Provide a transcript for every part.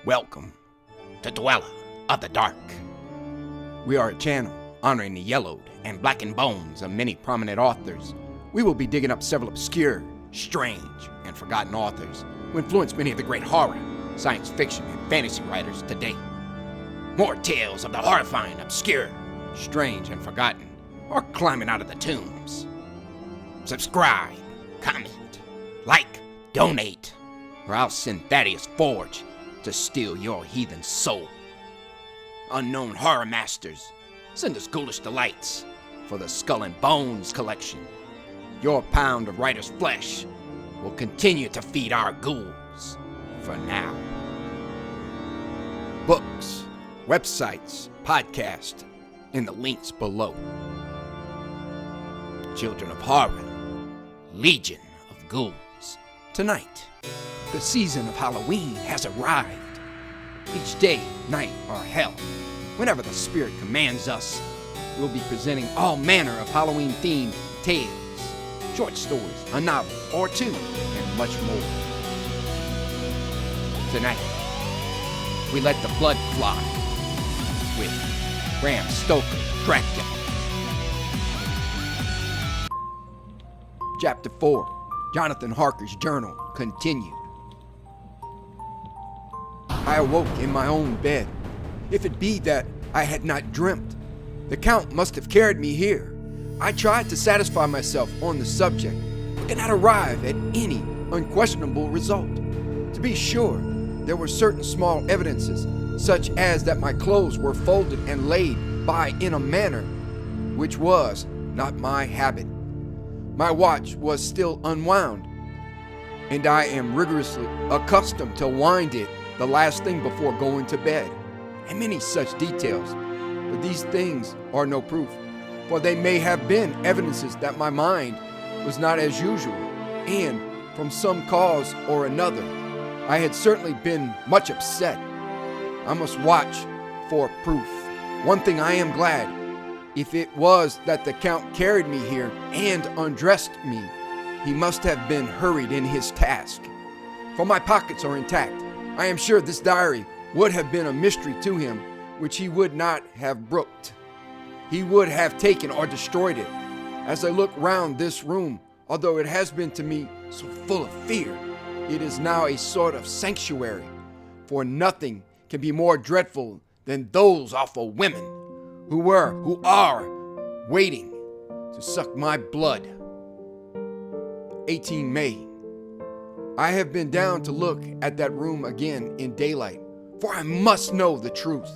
Welcome to Dweller of the Dark. We are a channel honoring the yellowed and blackened bones of many prominent authors. We will be digging up several obscure, strange, and forgotten authors who influenced many of the great horror, science fiction, and fantasy writers today. More tales of the horrifying, obscure, strange, and forgotten are climbing out of the tombs. Subscribe, comment, like, donate, or I'll send Thaddeus Forge to steal your heathen soul. Unknown horror masters, send us ghoulish delights for the Skull and Bones collection. Your pound of writer's flesh will continue to feed our ghouls for now. Books, websites, podcasts, in the links below. Children of Horror, Legion of Ghouls. Tonight, the season of Halloween has arrived. Each day, night, or hell, whenever the spirit commands us, we'll be presenting all manner of Halloween-themed tales, short stories, a novel or two, and much more. Tonight, we let the blood fly with Bram Stoker, Dracula. Chapter 4, Jonathan Harker's Journal, continued. I awoke in my own bed. If it be that I had not dreamt, the Count must have carried me here. I tried to satisfy myself on the subject, but could not arrive at any unquestionable result. To be sure, there were certain small evidences, such as that my clothes were folded and laid by in a manner which was not my habit. My watch was still unwound, and I am rigorously accustomed to wind it the last thing before going to bed, and many such details. But these things are no proof, for they may have been evidences that my mind was not as usual, and from some cause or another, I had certainly been much upset. I must watch for proof. One thing I am glad, if it was that the Count carried me here and undressed me, he must have been hurried in his task. For my pockets are intact. I am sure this diary would have been a mystery to him, which he would not have brooked. He would have taken or destroyed it. As I look round this room, although it has been to me so full of fear, it is now a sort of sanctuary, for nothing can be more dreadful than those awful women who are waiting to suck my blood. 18 May. I have been down to look at that room again in daylight, for I must know the truth.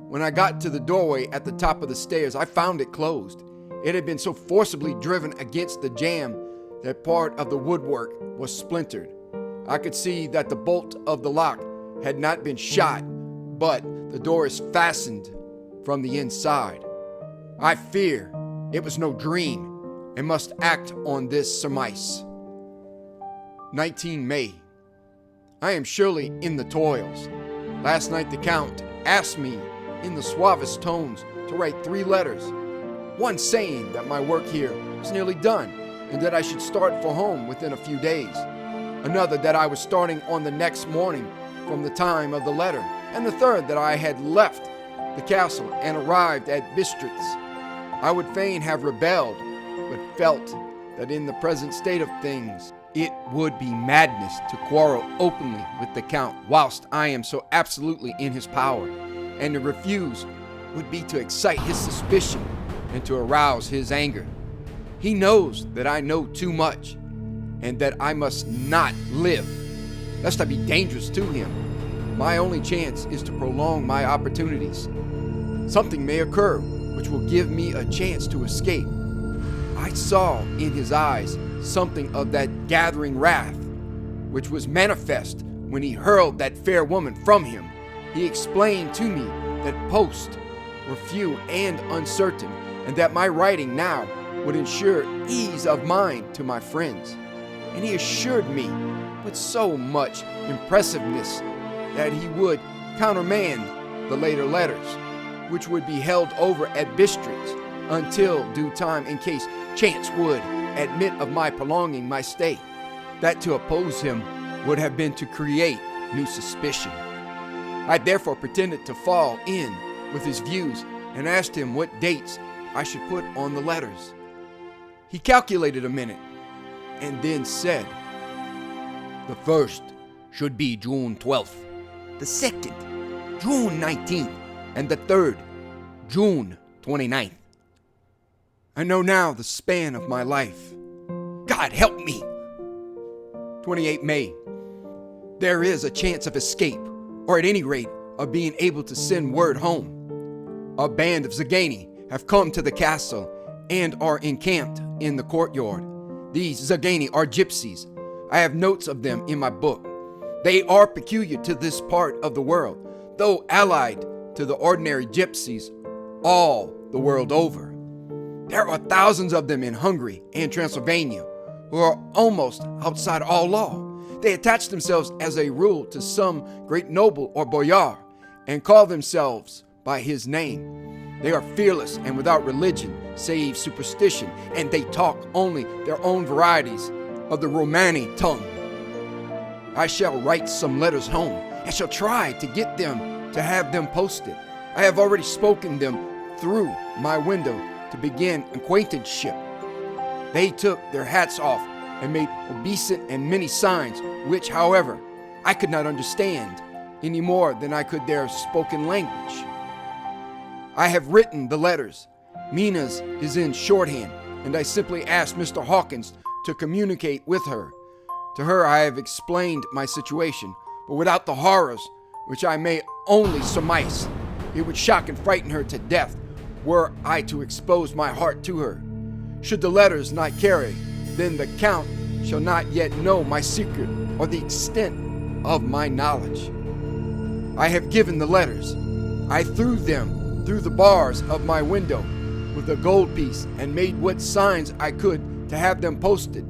When I got to the doorway at the top of the stairs, I found it closed. It had been so forcibly driven against the jamb that part of the woodwork was splintered. I could see that the bolt of the lock had not been shot, but the door is fastened from the inside. I fear it was no dream and must act on this surmise. 19 May. I am surely in the toils. Last night the Count asked me in the suavest tones to write 3 letters, one saying that my work here was nearly done and that I should start for home within a few days, another that I was starting on the next morning from the time of the letter, and the third that I had left the castle and arrived at Bistritz. I would fain have rebelled, but felt that in the present state of things it would be madness to quarrel openly with the Count whilst I am so absolutely in his power, and to refuse would be to excite his suspicion and to arouse his anger. He knows that I know too much, and that I must not live, lest I be dangerous to him. My only chance is to prolong my opportunities. Something may occur which will give me a chance to escape. I saw in his eyes something of that gathering wrath, which was manifest when he hurled that fair woman from him. He explained to me that posts were few and uncertain, and that my writing now would ensure ease of mind to my friends. And he assured me with so much impressiveness that he would countermand the later letters, which would be held over at Bistritz until due time in case chance would admit of my prolonging my stay. That to oppose him would have been to create new suspicion. I therefore pretended to fall in with his views and asked him what dates I should put on the letters. He calculated a minute and then said, "The first should be June 12th, the second, June 19th, and the third, June 29th. I know now the span of my life. God help me! 28 May. There is a chance of escape, or at any rate, of being able to send word home. A band of Zagani have come to the castle and are encamped in the courtyard. These Zagani are gypsies. I have notes of them in my book. They are peculiar to this part of the world, though allied to the ordinary gypsies all the world over. There are thousands of them in Hungary and Transylvania who are almost outside all law. They attach themselves as a rule to some great noble or boyar and call themselves by his name. They are fearless and without religion, save superstition, and they talk only their own varieties of the Romani tongue. I shall write some letters home and shall try to get them to have them posted. I have already spoken them through my window to begin acquaintanceship. They took their hats off and made obeisant and many signs, which, however, I could not understand any more than I could their spoken language. I have written the letters. Mina's is in shorthand, and I simply asked Mr. Hawkins to communicate with her. To her I have explained my situation, but without the horrors, which I may only surmise. It would shock and frighten her to death were I to expose my heart to her. Should the letters not carry, then the Count shall not yet know my secret or the extent of my knowledge. I have given the letters. I threw them through the bars of my window with a gold piece and made what signs I could to have them posted.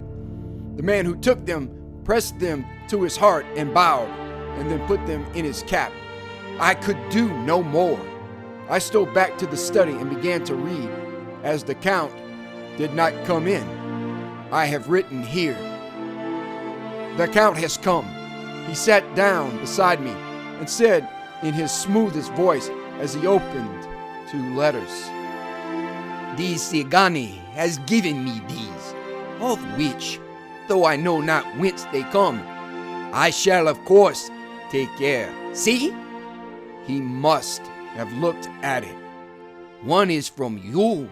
The man who took them pressed them to his heart and bowed, and then put them in his cap. I could do no more. I stole back to the study and began to read, as the Count did not come in. I have written here. The Count has come. He sat down beside me and said in his smoothest voice as he opened 2 letters, "These Sigani has given me these, of which, though I know not whence they come, I shall of course take care. See? He must have looked at it. One is from you,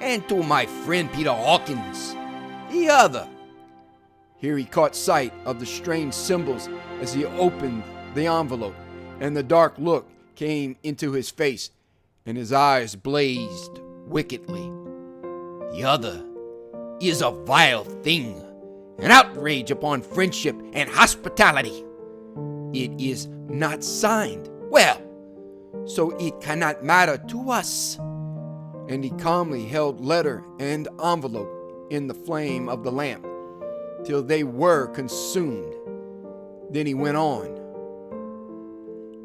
and to my friend Peter Hawkins. The other." Here he caught sight of the strange symbols as he opened the envelope, and the dark look came into his face, and his eyes blazed wickedly. "The other is a vile thing, an outrage upon friendship and hospitality. It is not signed. Well, so it cannot matter to us." And he calmly held letter and envelope in the flame of the lamp till they were consumed. Then he went on.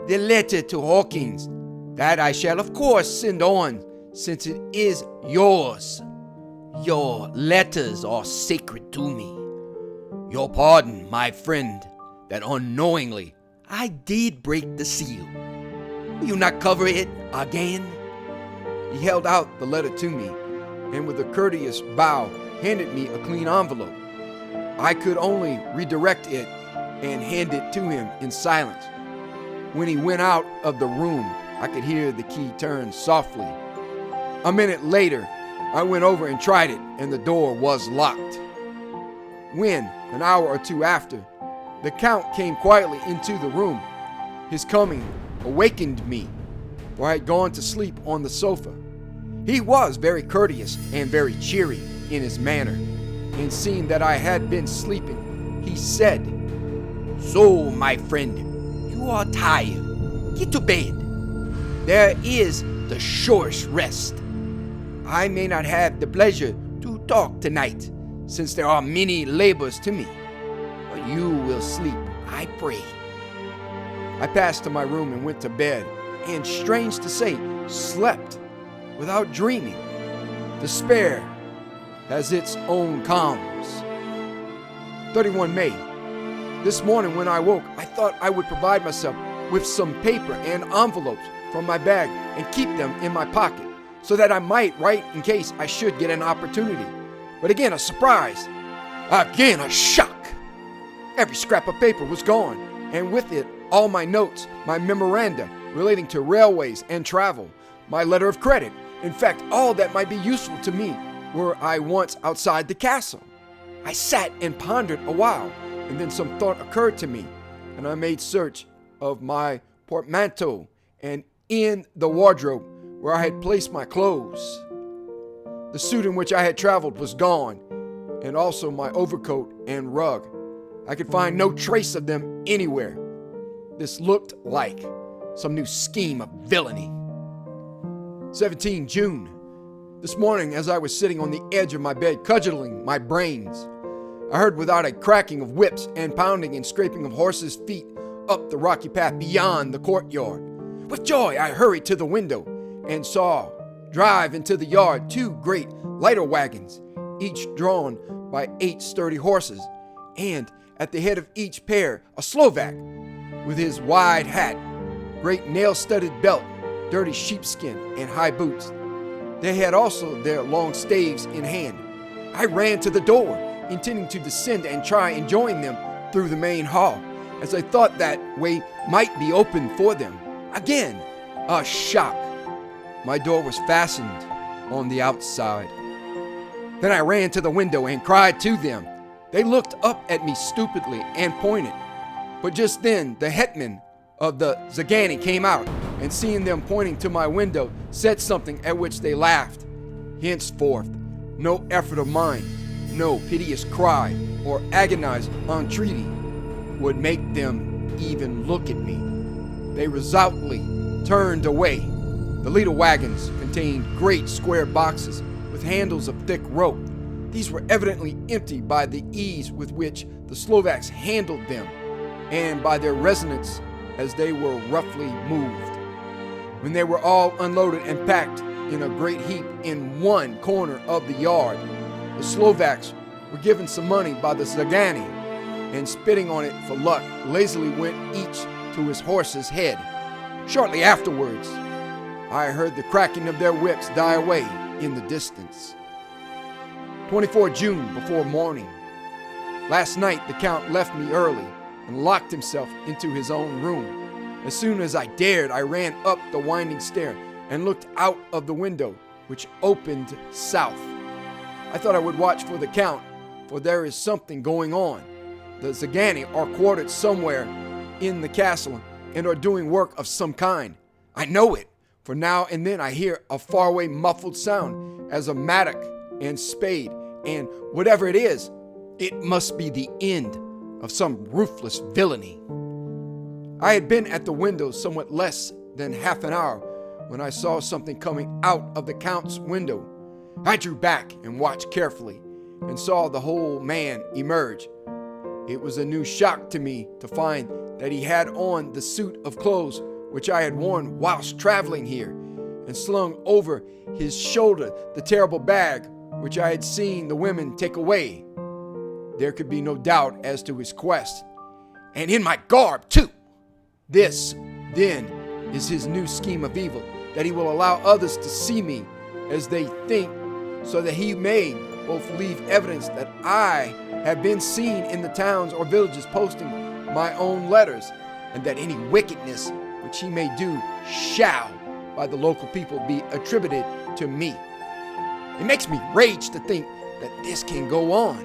"The letter to Hawkins, that I shall of course send on, since it is yours. Your letters are sacred to me. Your pardon, my friend, that unknowingly I did break the seal. Will you not cover it again?" He held out the letter to me, and with a courteous bow handed me a clean envelope. I could only redirect it and hand it to him in silence. When he went out of the room, I could hear the key turn softly. A minute later, I went over and tried it, and the door was locked. When, an hour or 2 after, the Count came quietly into the room, his coming awakened me, for I had gone to sleep on the sofa. He was very courteous and very cheery in his manner, and seeing that I had been sleeping, he said, "So, my friend, you are tired. Get to bed. There is the surest rest. I may not have the pleasure to talk tonight, since there are many labors to me, but you will sleep, I pray." I passed to my room and went to bed, and strange to say, slept without dreaming. Despair has its own calms. 31 May. This morning when I woke, I thought I would provide myself with some paper and envelopes from my bag and keep them in my pocket so that I might write in case I should get an opportunity. But again, a surprise. Again, a shock. Every scrap of paper was gone, and with it, all my notes, my memoranda relating to railways and travel, my letter of credit, in fact, all that might be useful to me were I once outside the castle. I sat and pondered a while, and then some thought occurred to me, and I made search of my portmanteau and in the wardrobe where I had placed my clothes. The suit in which I had traveled was gone, and also my overcoat and rug. I could find no trace of them anywhere. This looked like some new scheme of villainy. 17 June. This morning, as I was sitting on the edge of my bed, cudgeling my brains, I heard without a cracking of whips and pounding and scraping of horses' feet up the rocky path beyond the courtyard. With joy, I hurried to the window and saw drive into the yard 2 great lighter wagons, each drawn by 8 sturdy horses, and at the head of each pair a Slovak with his wide hat, great nail-studded belt, dirty sheepskin, and high boots. They had also their long staves in hand. I ran to the door, intending to descend and try and join them through the main hall, as I thought that way might be opened for them. Again, a shock. My door was fastened on the outside. Then I ran to the window and cried to them. They looked up at me stupidly and pointed. But just then the hetman of the Zagani came out, and seeing them pointing to my window, said something at which they laughed. Henceforth, no effort of mine, no piteous cry or agonized entreaty would make them even look at me. They resolutely turned away. The little wagons contained great square boxes with handles of thick rope. These were evidently empty by the ease with which the Slovaks handled them, and by their resonance as they were roughly moved. When they were all unloaded and packed in a great heap in one corner of the yard, the Slovaks were given some money by the Zagani, and spitting on it for luck, lazily went each to his horse's head. Shortly afterwards, I heard the cracking of their whips die away in the distance. 24 June before morning. Last night the Count left me early and locked himself into his own room. As soon as I dared, I ran up the winding stair and looked out of the window, which opened south. I thought I would watch for the Count, for there is something going on. The Zagani are quartered somewhere in the castle and are doing work of some kind. I know it, for now and then I hear a faraway muffled sound as of mattock and spade, and whatever it is, it must be the end of some ruthless villainy. I had been at the window somewhat less than half an hour when I saw something coming out of the Count's window. I drew back and watched carefully and saw the whole man emerge. It was a new shock to me to find that he had on the suit of clothes which I had worn whilst traveling here, and slung over his shoulder the terrible bag which I had seen the women take away. There could be no doubt as to his quest, and in my garb too. This, then, is his new scheme of evil, that he will allow others to see me as they think, so that he may both leave evidence that I have been seen in the towns or villages posting my own letters, and that any wickedness which he may do shall, by the local people, be attributed to me. It makes me rage to think that this can go on,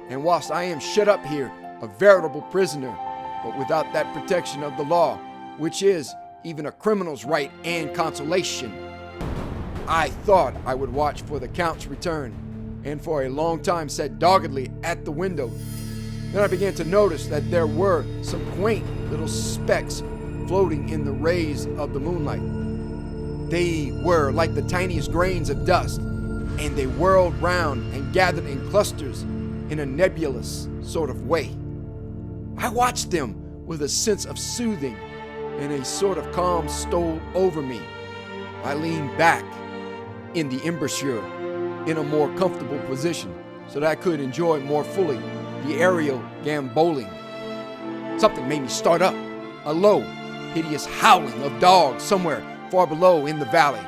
and whilst I am shut up here, a veritable prisoner, but without that protection of the law, which is even a criminal's right and consolation. I thought I would watch for the Count's return, and for a long time sat doggedly at the window. Then I began to notice that there were some quaint little specks floating in the rays of the moonlight. They were like the tiniest grains of dust, and they whirled round and gathered in clusters in a nebulous sort of way. I watched them with a sense of soothing, and a sort of calm stole over me. I leaned back in the embrasure in a more comfortable position so that I could enjoy more fully the aerial gamboling. Something made me start up, a low, hideous howling of dogs somewhere far below in the valley,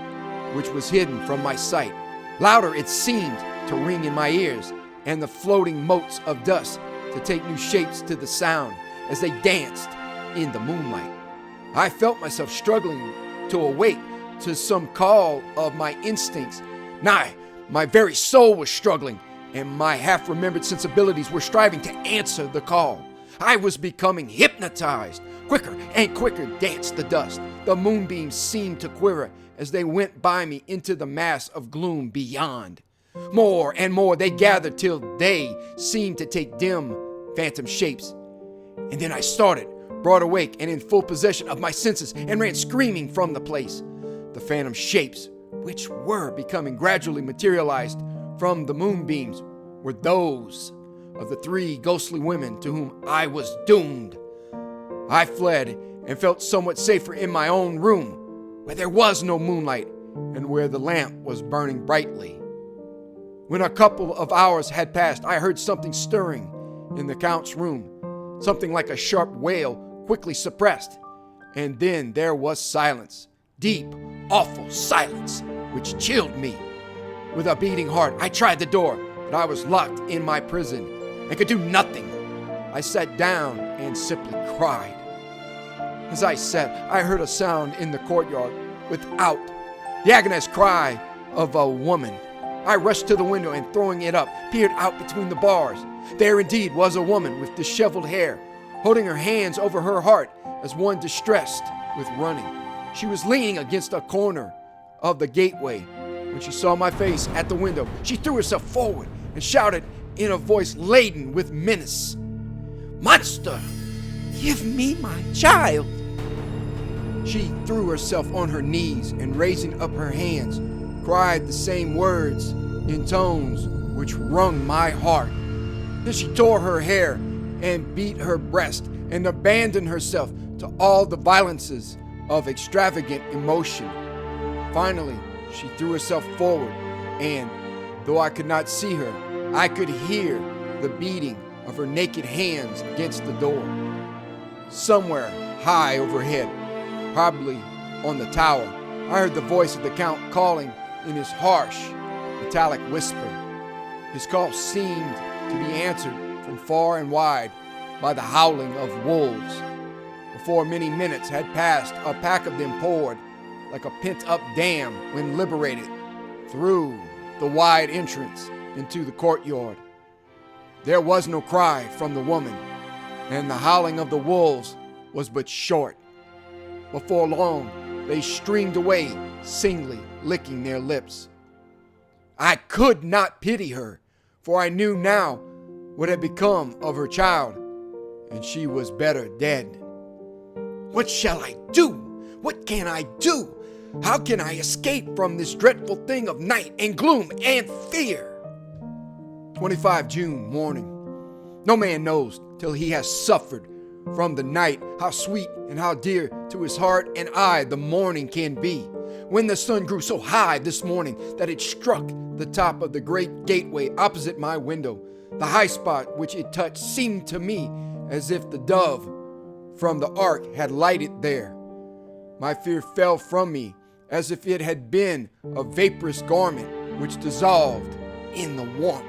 which was hidden from my sight. Louder it seemed to ring in my ears, and the floating motes of dust to take new shapes to the sound as they danced in the moonlight. I felt myself struggling to awake to some call of my instincts. Nigh, my very soul was struggling, and my half-remembered sensibilities were striving to answer the call. I was becoming hypnotized. Quicker and quicker danced the dust. The moonbeams seemed to quiver as they went by me into the mass of gloom beyond. More and more they gathered till they seemed to take dim, phantom shapes. And then I started, broad awake and in full possession of my senses, and ran screaming from the place. The phantom shapes, which were becoming gradually materialized from the moonbeams, were those of the 3 ghostly women to whom I was doomed. I fled and felt somewhat safer in my own room, where there was no moonlight and where the lamp was burning brightly. When a couple of hours had passed, I heard something stirring in the Count's room, something like a sharp wail quickly suppressed, and then there was silence, deep, awful silence, which chilled me. With a beating heart, I tried the door, but I was locked in my prison and could do nothing. I sat down and simply cried. As I sat, I heard a sound in the courtyard without, the agonized cry of a woman. I rushed to the window and, throwing it up, peered out between the bars. There indeed was a woman with disheveled hair, holding her hands over her heart as one distressed with running. She was leaning against a corner of the gateway. When she saw my face at the window, she threw herself forward and shouted in a voice laden with menace, "Monster, give me my child!" She threw herself on her knees and, raising up her hands, cried the same words in tones which wrung my heart. Then she tore her hair and beat her breast and abandoned herself to all the violences of extravagant emotion. Finally, she threw herself forward, and though I could not see her, I could hear the beating of her naked hands against the door. Somewhere high overhead, probably on the tower, I heard the voice of the Count calling in his harsh, metallic whisper. His call seemed to be answered from far and wide by the howling of wolves. Before many minutes had passed, a pack of them poured like a pent-up dam when liberated through the wide entrance into the courtyard. There was no cry from the woman, and the howling of the wolves was but short. Before long, they streamed away, singly licking their lips. I could not pity her, for I knew now what had become of her child, and she was better dead. What shall I do? What can I do? How can I escape from this dreadful thing of night and gloom and fear? 25 June morning. No man knows till he has suffered from the night how sweet and how dear to his heart and eye the morning can be. When the sun grew so high this morning that it struck the top of the great gateway opposite my window, the high spot which it touched seemed to me as if the dove from the ark had lighted there. My fear fell from me as if it had been a vaporous garment which dissolved in the warmth.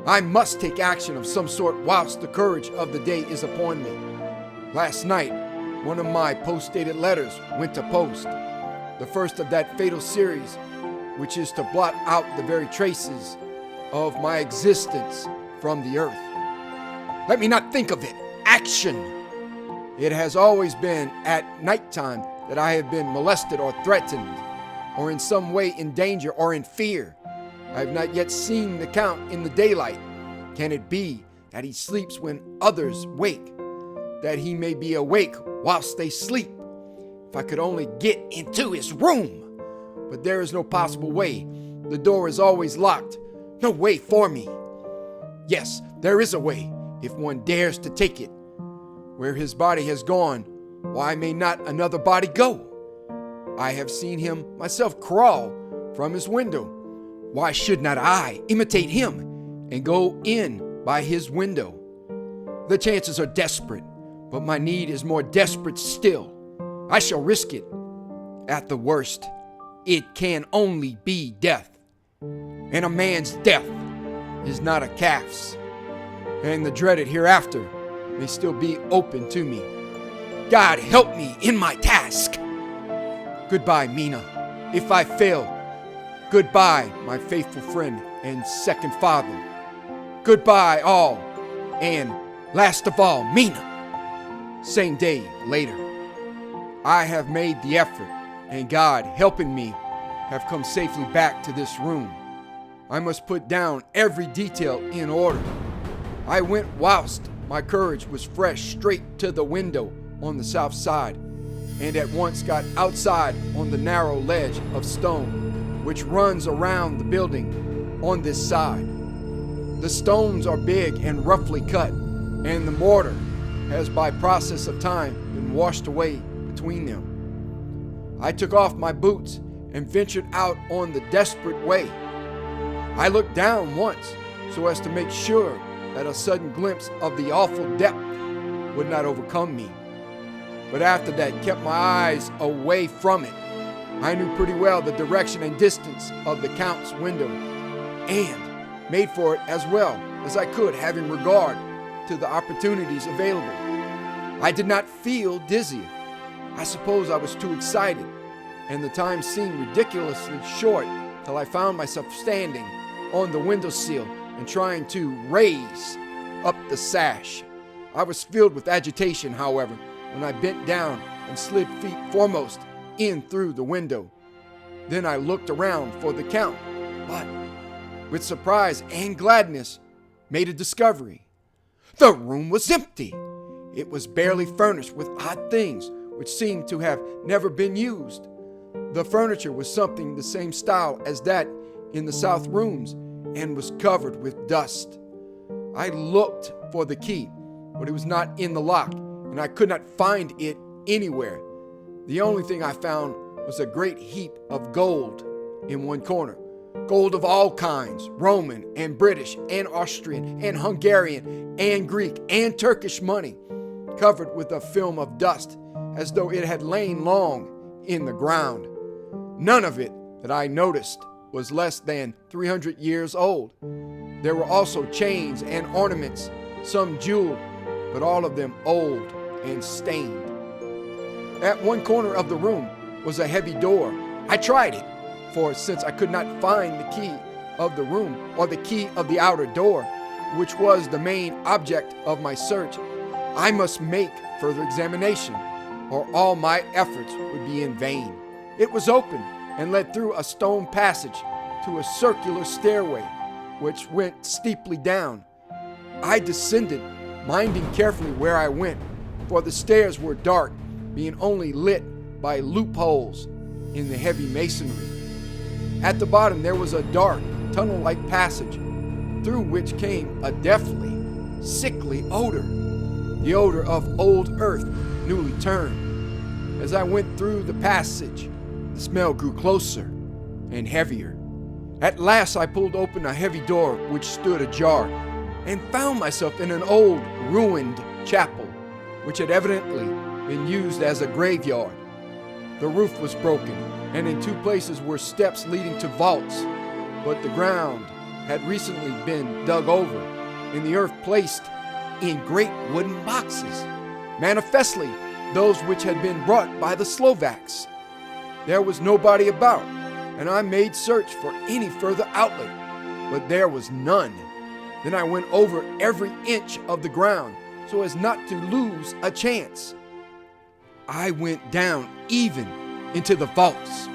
I must take action of some sort whilst the courage of the day is upon me. Last night, one of my post-dated letters went to post, the first of that fatal series which is to blot out the very traces of my existence from the earth. Let me not think of it. Action! It has always been at nighttime that I have been molested or threatened, or in some way in danger or in fear. I have not yet seen the Count in the daylight. Can it be that he sleeps when others wake, that he may be awake whilst they sleep? If I could only get into his room! But there is no possible way. The door is always locked. No way for me. Yes, there is a way, if one dares to take it. Where his body has gone, why may not another body go? I have seen him myself crawl from his window. Why should not I imitate him and go in by his window? The chances are desperate, but my need is more desperate still. I shall risk it. At the worst, it can only be death. And a man's death is not a calf's. And the dreaded hereafter may still be open to me. God help me in my task. Goodbye, Mina. If I fail, goodbye, my faithful friend and second father. Goodbye, all. And last of all, Mina. Same day later. I have made the effort, and God helping me, have come safely back to this room. I must put down every detail in order. I went whilst my courage was fresh straight to the window on the south side, and at once got outside on the narrow ledge of stone which runs around the building on this side. The stones are big and roughly cut, and the mortar has by process of time been washed away between them. I took off my boots and ventured out on the desperate way. I looked down once so as to make sure that a sudden glimpse of the awful depth would not overcome me. But after that kept my eyes away from it. I knew pretty well the direction and distance of the Count's window, and made for it as well as I could, having regard to the opportunities available. I did not feel dizzy. I suppose I was too excited, and the time seemed ridiculously short till I found myself standing on the windowsill and trying to raise up the sash. I was filled with agitation, however, when I bent down and slid feet foremost in through the window. Then I looked around for the Count, but with surprise and gladness made a discovery. The room was empty. It was barely furnished with odd things which seemed to have never been used. The furniture was something the same style as that in the south rooms and was covered with dust. I looked for the key, but it was not in the lock, and I could not find it anywhere. The only thing I found was a great heap of gold in one corner. Gold of all kinds, Roman and British and Austrian and Hungarian and Greek and Turkish money, covered with a film of dust as though it had lain long in the ground. None of it that I noticed was less than 300 years old. There were also chains and ornaments, some jeweled, but all of them old and stained. At one corner of the room was a heavy door. I tried it, for since I could not find the key of the room or the key of the outer door, which was the main object of my search, I must make further examination, or all my efforts would be in vain. It was open and led through a stone passage to a circular stairway, which went steeply down. I descended, minding carefully where I went, for the stairs were dark, being only lit by loopholes in the heavy masonry. At the bottom there was a dark, tunnel-like passage, through which came a deathly, sickly odor, the odor of old earth newly turned. As I went through the passage, the smell grew closer and heavier. At last I pulled open a heavy door which stood ajar, and found myself in an old, ruined chapel, which had evidently been used as a graveyard. The roof was broken, and in two places were steps leading to vaults, but the ground had recently been dug over, and the earth placed in great wooden boxes, manifestly those which had been brought by the Slovaks. There was nobody about, and I made search for any further outlet, but there was none. Then I went over every inch of the ground so as not to lose a chance. I went down even into the vaults,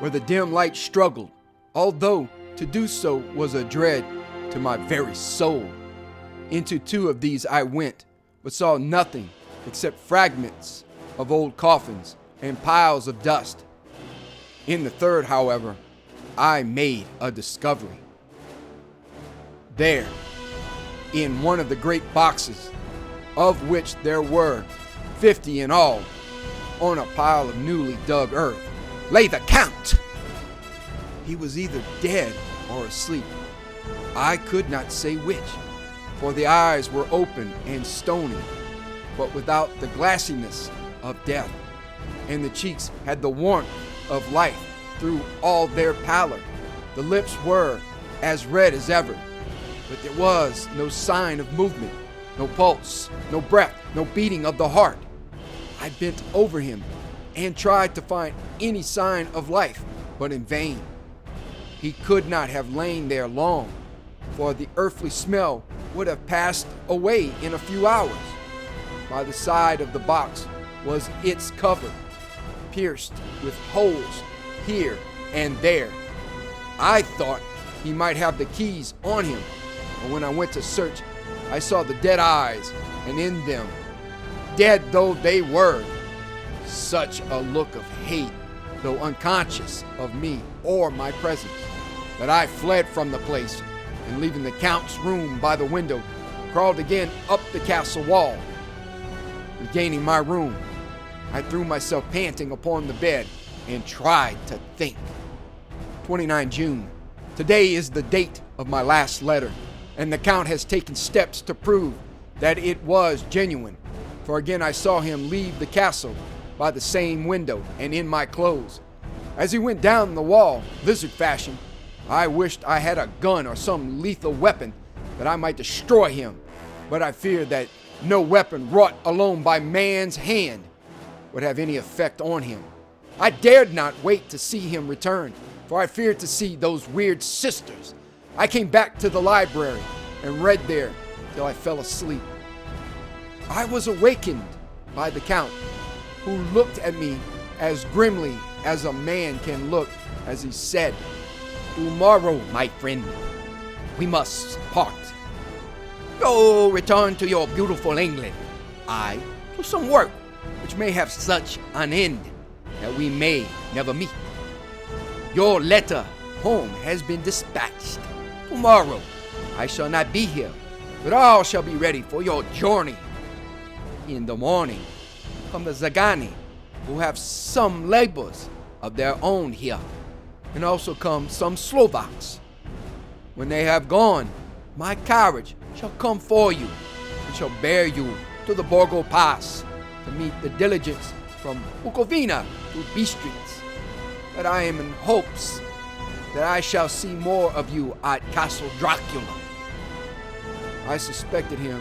where the dim light struggled, although to do so was a dread to my very soul. Into two of these I went, but saw nothing except fragments of old coffins and piles of dust. In the third, however, I made a discovery. There, in one of the great boxes, of which there were 50 in all, on a pile of newly dug earth, lay the Count. He was either dead or asleep. I could not say which, for the eyes were open and stony, but without the glassiness of death. and the cheeks had the warmth of life through all their pallor. The lips were as red as ever, but there was no sign of movement, no pulse, no breath, no beating of the heart. I bent over him and tried to find any sign of life, but in vain. He could not have lain there long, for the earthly smell would have passed away in a few hours. By the side of the box was its cover, pierced with holes here and there. I thought he might have the keys on him, but when I went to search, I saw the dead eyes, and in them, dead though they were, such a look of hate, though unconscious of me or my presence, that I fled from the place, and leaving the Count's room by the window, crawled again up the castle wall. Regaining my room, I threw myself panting upon the bed and tried to think. 29 June. Today is the date of my last letter, and the Count has taken steps to prove that it was genuine, for again I saw him leave the castle by the same window and in my clothes. As he went down the wall, lizard fashion, I wished I had a gun or some lethal weapon that I might destroy him, but I feared that no weapon wrought alone by man's hand would have any effect on him. I dared not wait to see him return, for I feared to see those weird sisters. I came back to the library and read there till I fell asleep. I was awakened by the Count, who looked at me as grimly as a man can look as he said, "Tomorrow, my friend, we must part. You return to your beautiful England, I to some work which may have such an end that we may never meet. Your letter home has been dispatched. Tomorrow I shall not be here, but all shall be ready for your journey. In the morning come the Zagani, who have some labors of their own here, and also come some Slovaks. When they have gone, my carriage shall come for you, and shall bear you to the Borgo Pass to meet the diligence from Bukovina to Bistritz. But I am in hopes that I shall see more of you at Castle Dracula." I suspected him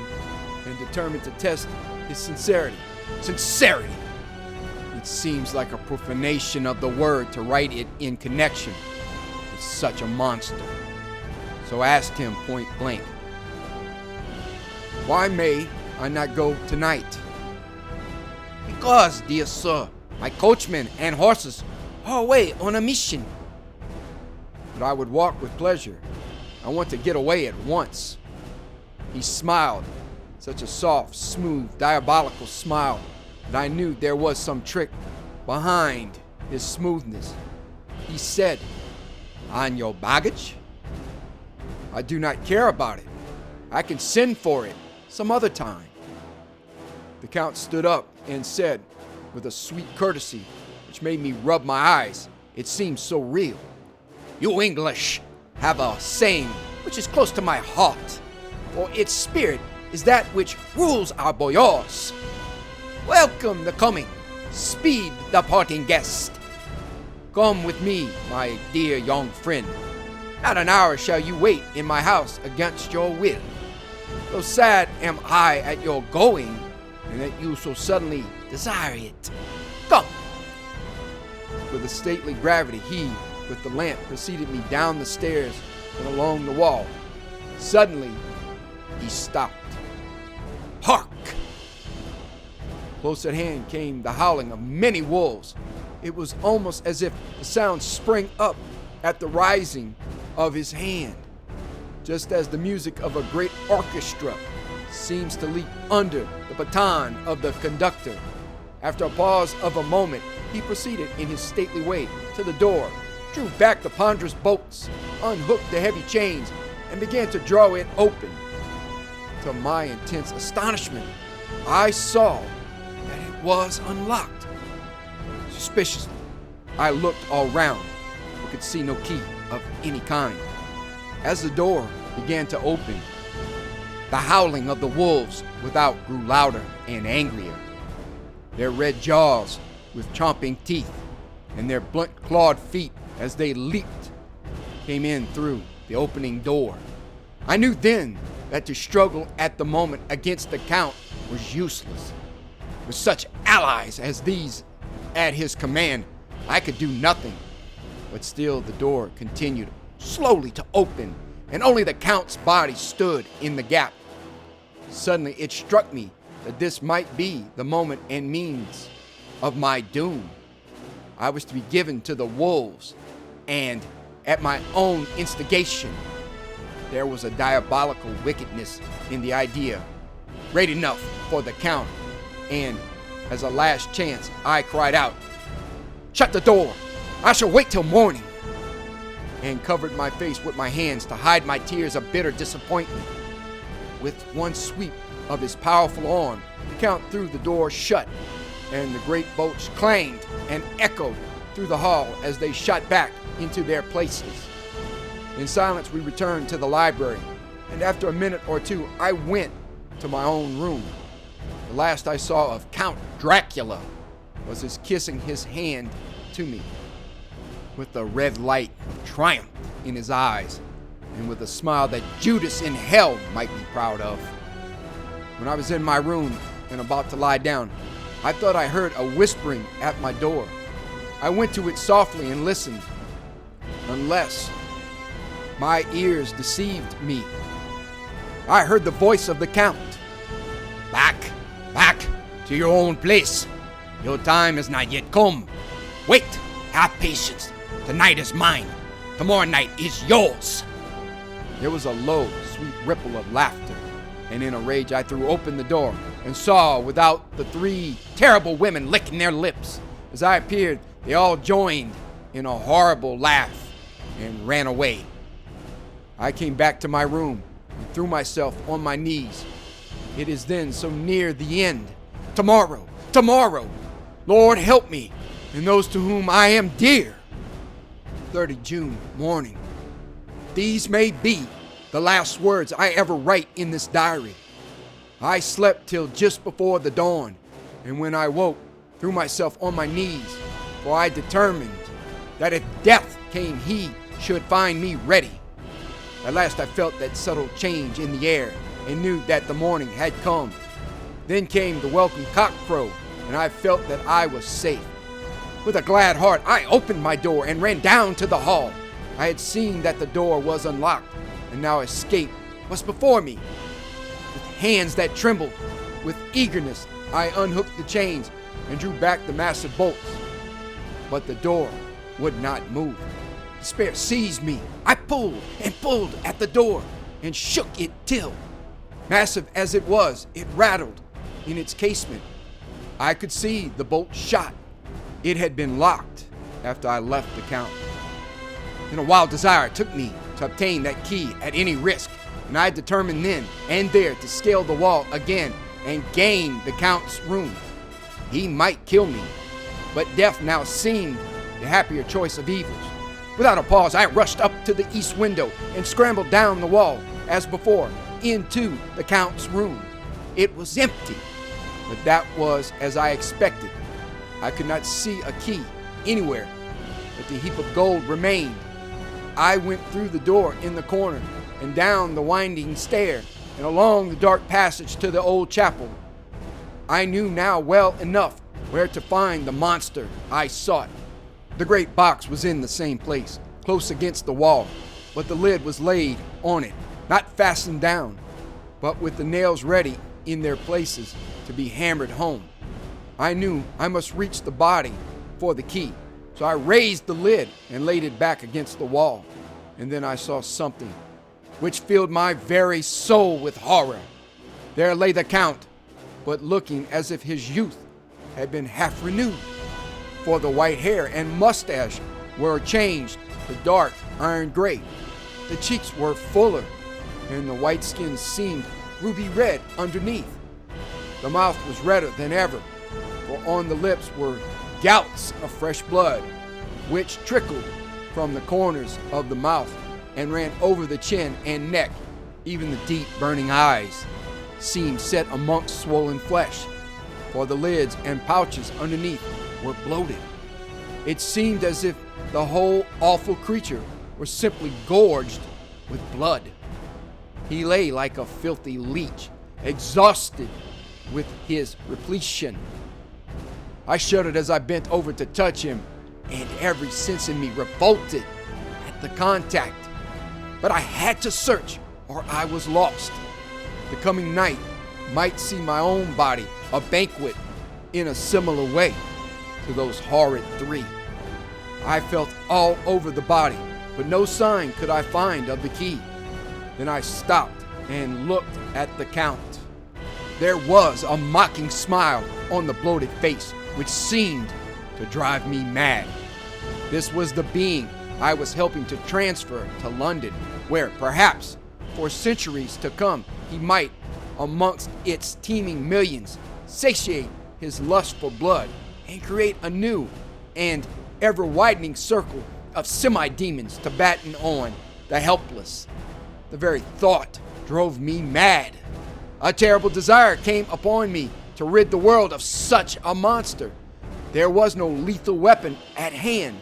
and determined to test his sincerity. Sincerity! It seems like a profanation of the word to write it in connection with such a monster. So I asked him point blank, "Why may I not go tonight?" "Because, dear sir, my coachman and horses are away on a mission." "But I would walk with pleasure. I want to get away at once." He smiled, such a soft, smooth, diabolical smile that I knew there was some trick behind his smoothness. He said, "On your baggage?" "I do not care about it. I can send for it some other time." The Count stood up and said, with a sweet courtesy which made me rub my eyes, it seemed so real, "You English have a saying which is close to my heart, for its spirit is that which rules our boyars. Welcome the coming, speed the parting guest. Come with me, my dear young friend. Not an hour shall you wait in my house against your will. Though sad am I at your going, and that you so suddenly desire it. Come." With a stately gravity, he, with the lamp, preceded me down the stairs and along the wall. Suddenly, he stopped. "Hark!" Close at hand came the howling of many wolves. It was almost as if the sound sprang up at the rising of his hand, just as the music of a great orchestra seems to leap under the baton of the conductor. After a pause of a moment, he proceeded in his stately way to the door, drew back the ponderous bolts, unhooked the heavy chains, and began to draw it open. To my intense astonishment, I saw that it was unlocked. Suspiciously, I looked all round, but could see no key of any kind. As the door began to open, the howling of the wolves without grew louder and angrier. Their red jaws with chomping teeth, and their blunt clawed feet as they leaped came in through the opening door. I knew then that to struggle at the moment against the Count was useless. With such allies as these at his command, I could do nothing. But still the door continued slowly to open, and only the Count's body stood in the gap. Suddenly it struck me that this might be the moment and means of my doom. I was to be given to the wolves, and at my own instigation. There was a diabolical wickedness in the idea, great enough for the Count, and as a last chance, I cried out, "Shut the door! I shall wait till morning!" and covered my face with my hands to hide my tears of bitter disappointment. With one sweep of his powerful arm, the Count threw the door shut, and the great bolts clanged and echoed through the hall as they shot back into their places. In silence, we returned to the library, and after a minute or two, I went to my own room. The last I saw of Count Dracula was his kissing his hand to me, with the red light of triumph in his eyes, and with a smile that Judas in hell might be proud of. When I was in my room and about to lie down, I thought I heard a whispering at my door. I went to it softly and listened, unless my ears deceived me. I heard the voice of the Count. Back to your own place. Your time has not yet come. Wait, have patience. Tonight is mine. Tomorrow night is yours." There was a low, sweet ripple of laughter, and in a rage I threw open the door and saw without the 3 terrible women licking their lips. As I appeared, they all joined in a horrible laugh and ran away. I came back to my room and threw myself on my knees. It is then so near the end. Tomorrow, Lord help me and those to whom I am dear. 30 June morning. These may be the last words I ever write in this diary. I slept till just before the dawn, and when I woke, threw myself on my knees, for I determined that if death came, he should find me ready. At last I felt that subtle change in the air and knew that the morning had come. Then came the welcome cockcrow, and I felt that I was safe. With a glad heart, I opened my door and ran down to the hall. I had seen that the door was unlocked, and now escape was before me. With hands that trembled with eagerness, I unhooked the chains and drew back the massive bolts. But the door would not move. Despair seized me. I pulled and pulled at the door and shook it till, massive as it was, it rattled in its casement. I could see the bolt shot. It had been locked after I left the Count. Then a wild desire took me to obtain that key at any risk, and I determined then and there to scale the wall again and gain the Count's room. He might kill me, but death now seemed the happier choice of evils. Without a pause, I rushed up to the east window and scrambled down the wall, as before, into the Count's room. It was empty, but that was as I expected. I could not see a key anywhere, but the heap of gold remained. I went through the door in the corner and down the winding stair and along the dark passage to the old chapel. I knew now well enough where to find the monster I sought. The great box was in the same place, close against the wall, but the lid was laid on it, not fastened down, but with the nails ready in their places to be hammered home. I knew I must reach the body for the key, so I raised the lid and laid it back against the wall. And then I saw something which filled my very soul with horror. There lay the Count, but looking as if his youth had been half renewed, for the white hair and mustache were changed to dark iron gray. The cheeks were fuller, and the white skin seemed ruby red underneath. The mouth was redder than ever, for on the lips were gouts of fresh blood, which trickled from the corners of the mouth and ran over the chin and neck. Even the deep burning eyes seemed set amongst swollen flesh, for the lids and pouches underneath were bloated. It seemed as if the whole awful creature were simply gorged with blood. He lay like a filthy leech, exhausted with his repletion. I shuddered as I bent over to touch him, and every sense in me revolted at the contact. But I had to search, or I was lost. The coming night might see my own body a banquet in a similar way to those horrid three. I felt all over the body, but no sign could I find of the key. Then I stopped and looked at the count. There was a mocking smile on the bloated face, which seemed to drive me mad. This was the being I was helping to transfer to London, where perhaps for centuries to come he might, amongst its teeming millions, satiate his lust for blood and create a new and ever-widening circle of semi-demons to batten on the helpless. The very thought drove me mad. A terrible desire came upon me to rid the world of such a monster. There was no lethal weapon at hand,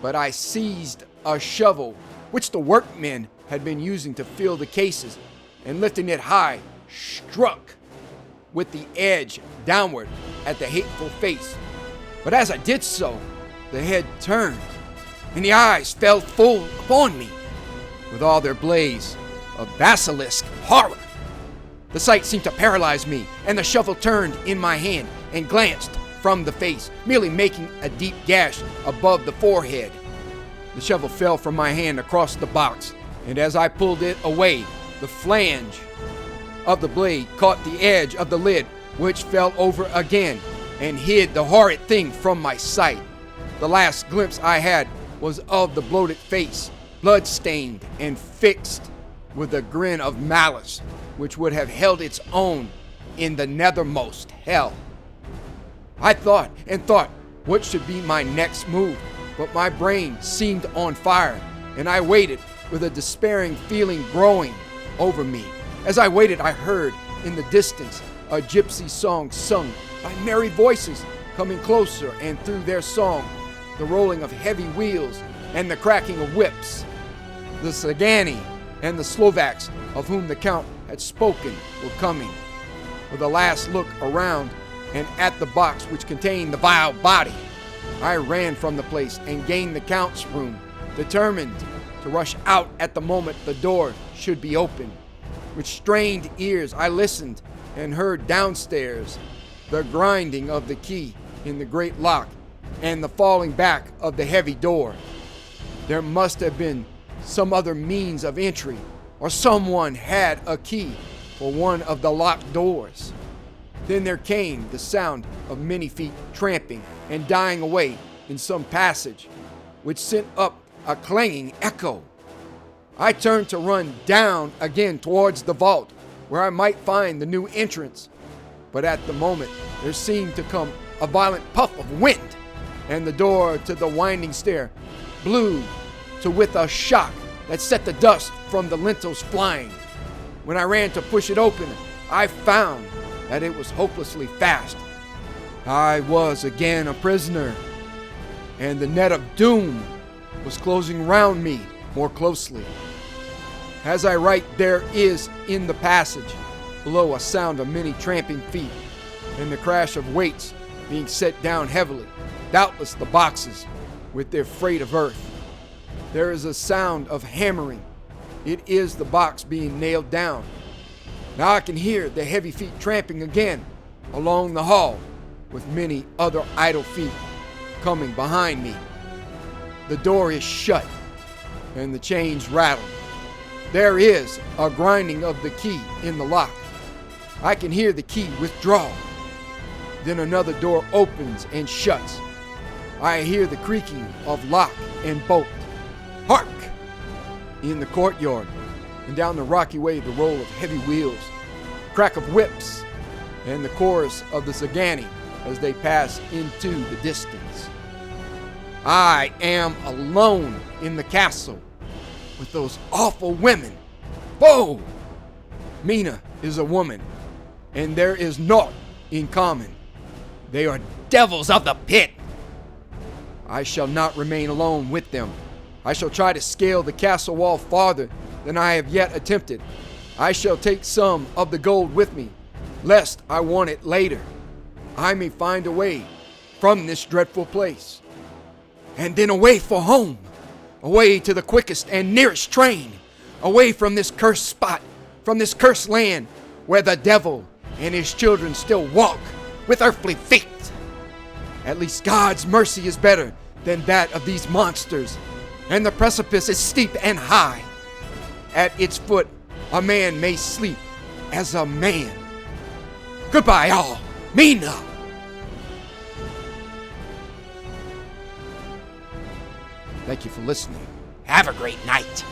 but I seized a shovel, which the workmen had been using to fill the cases, and lifting it high, struck with the edge downward at the hateful face. But as I did so, the head turned, and the eyes fell full upon me, with all their blaze of basilisk horror. The sight seemed to paralyze me, and the shovel turned in my hand and glanced from the face, merely making a deep gash above the forehead. The shovel fell from my hand across the box, and as I pulled it away, the flange of the blade caught the edge of the lid, which fell over again and hid the horrid thing from my sight. The last glimpse I had was of the bloated face, blood-stained and fixed with a grin of malice, which would have held its own in the nethermost hell. I thought and thought what should be my next move, but my brain seemed on fire, and I waited with a despairing feeling growing over me. As I waited, I heard in the distance a gypsy song sung by merry voices coming closer, and through their song, the rolling of heavy wheels and the cracking of whips. The Sagani and the Slovaks, of whom the Count had spoken, were coming. With a last look around and at the box which contained the vile body, I ran from the place and gained the Count's room, determined to rush out at the moment the door should be opened. With strained ears I listened and heard downstairs the grinding of the key in the great lock and the falling back of the heavy door. There must have been some other means of entry, or someone had a key for one of the locked doors. Then there came the sound of many feet tramping and dying away in some passage, which sent up a clanging echo. I turned to run down again towards the vault, where I might find the new entrance. But at the moment there seemed to come a violent puff of wind, and the door to the winding stair blew to with a shock that set the dust from the lintels flying. When I ran to push it open, I found that it was hopelessly fast. I was again a prisoner, and the net of doom was closing round me more closely. As I write, there is in the passage below a sound of many tramping feet, and the crash of weights being set down heavily, doubtless the boxes with their freight of earth. There is a sound of hammering. It is the box being nailed down. Now I can hear the heavy feet tramping again along the hall, with many other idle feet coming behind me. The door is shut, and the chains rattle. There is a grinding of the key in the lock. I can hear the key withdraw. Then another door opens and shuts. I hear the creaking of lock and bolt. Hark! In the courtyard and down the rocky way the roll of heavy wheels, crack of whips, and the chorus of the Sagani as they pass into the distance. I am alone in the castle with those awful women. Whoa! Mina is a woman, and there is naught in common. They are devils of the pit, I shall not remain alone with them. I shall try to scale the castle wall farther than I have yet attempted. I shall take some of the gold with me, lest I want it later. I may find a way from this dreadful place, and then away for home, away to the quickest and nearest train, away from this cursed spot, from this cursed land, where the devil and his children still walk with earthly feet. At least God's mercy is better than that of these monsters, and the precipice is steep and high. At its foot, a man may sleep as a man. Goodbye, all. Mina. Thank you for listening. Have a great night.